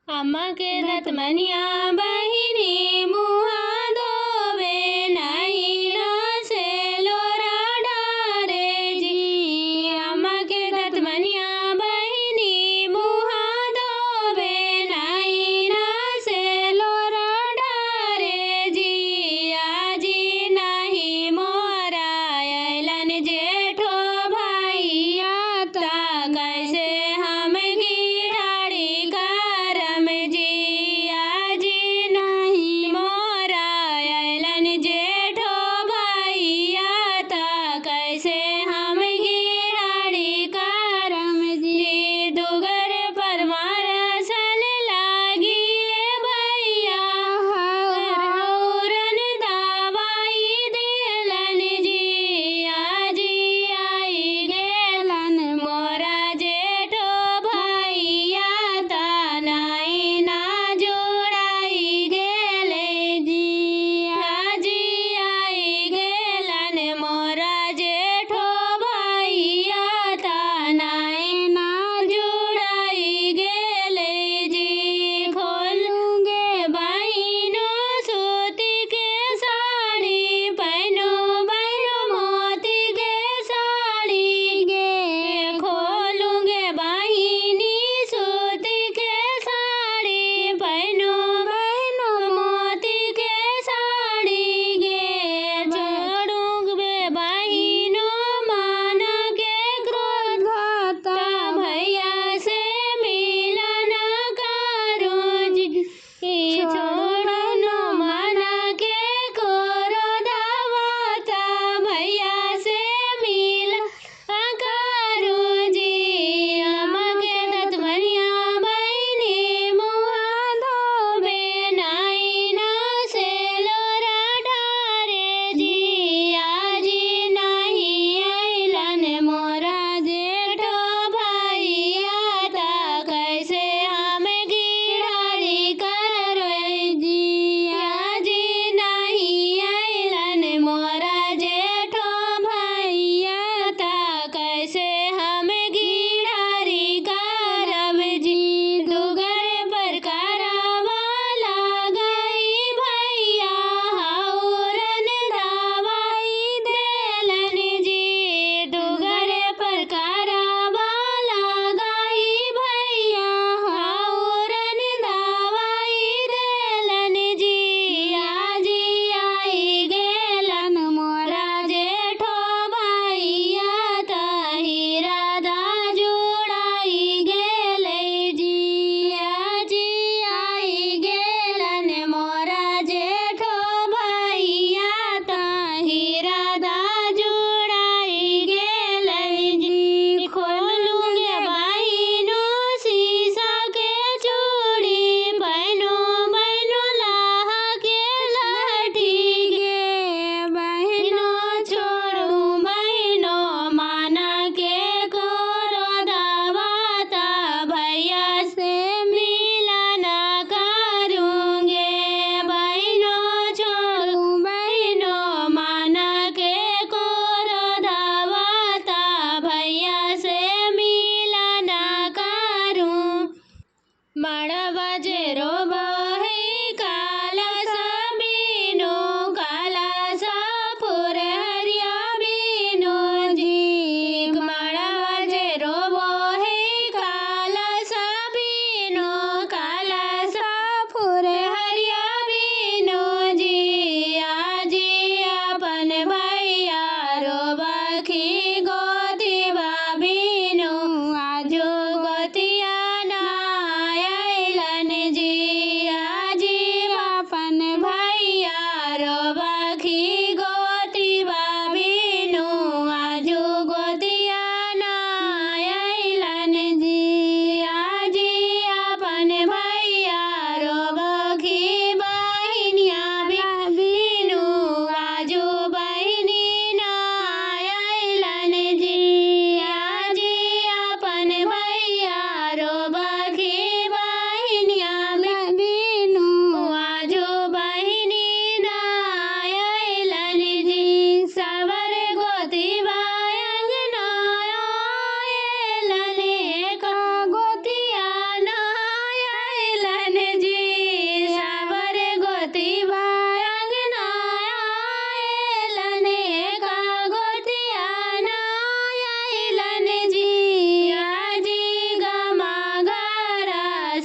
अम्मा के दतमनिया बहिनी मुहा धोवे नहीं ना से लोरा डारे जी। अम्मा के दतमनिया बहिनी मुहा धोवे नहीं ना से लोरा डारे जी। आजी नहीं मोरा अलन जेठो भैया ता कैसे हम गिराड़ी करम जी। आजी नहीं मोरा अलन जेठो भैया ता कैसे हम गिराड़ी करम जी। दुगर पर मारसन लागी भैया हौरन दवाई दिलन जी। आजी आई गेलन मोरा जेठो भैया ता नाई ना जोड़ाई गेले जी। आजी आई गेलन मोरा जेठो भैया ता नाई ना जोड़ाई गेले जी। खोलूंगे बहिनो सूती के साड़ी पहनो बहनो मोती के साड़ी गे। खोलूंगे बहिनी सूती के साड़ी पहनो बहनो मोती के साड़ी गे। छोड़ूंगे बहिनो मान के क्रोध ता भैया से मिलन करूं जी। छोड़नो मना के क्रोध ता भैया से मिलन करूं जी। अम्मा के दतमनिया बहिनी मुहा धोवे नहीं ना से लोरा डारे जी। आजी नहीं अइलन मोरा जेठो भैया ता कैसे हम गिराड़ी करबै जी। आजी नहीं अइलन मोरा जेठो भैया ता कैसे हम गिराड़ी करब जी। दुगर पर करावा लगाई भैया हौरन दवाई देलन जी। दुगर पर करावा लगाई भैया हौरन दवाई देलन जी। आजी आई गेलन मोरा जेठो भैया ता हीरा दा जुड़ाई गेले जी। आजी आई गेलन मोरा जेठो भैया ता हीरा दा जुड़ाई गेले जी। खोलूंगे बहिनो शीशा के चूड़ी पहनो बहनो लाहा के लाठी गे। बहनो छोड़ू बहनो माना के क्रोधवा ता भैया से मिलन करूंगे। बहनो छोड़ू बहनो माना के क्रोधवा ता भैया से मिलन करूं। मड़वा जे रोबो है काला सा बीनो काला सा फुर हरिया बीनो जी। मड़वा जे रोबो है काला सा बीनो काला सा फुर हरिया बीनो जी। आजी अपन भैया रोबखी गोती बाबीनो आजो गोतिया ना अइलन जी।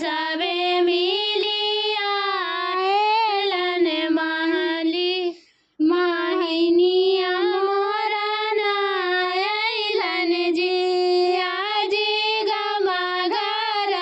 સવે મિલિયા એલન મહલી માહિનિયા મોરાના એલન જી આજી ગમા ઘર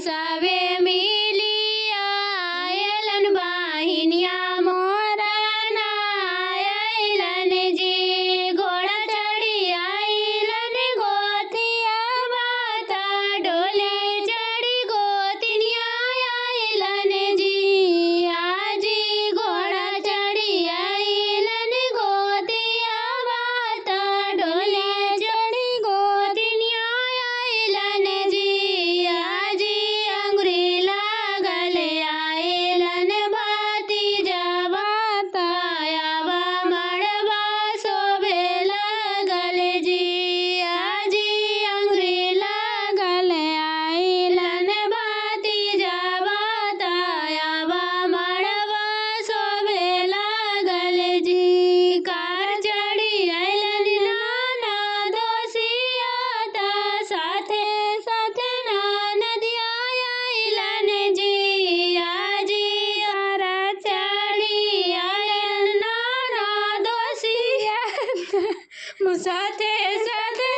સવે મિલિયા એલન માહિનિયા મોરાના એલન જી ઘોડા ચડી આઈલન ગોતિયા માતા ડોલે ચડી ગોતિનિયા આઈલન જી આજી ઘોડા ચડી આઈલન ગોતિયા માતા ડોલે ચડી ગોતિનિયા આઈલન જી આજી અંગુરી લાગલે આઈલન બાતી જવાતા આવા મળવા શોભે લાગલે જી આજી અંગુરી લાગલે આઈલન બાતી જવાતા આવા મળવા શોભે લાગલે જી કાર ચડી આઈલન નાના દોશિયા તા સાથે સાથે નદિયા આઈલન જી આજી કાર ચડી આઈલન નાના દોશિયા સાથે સાથે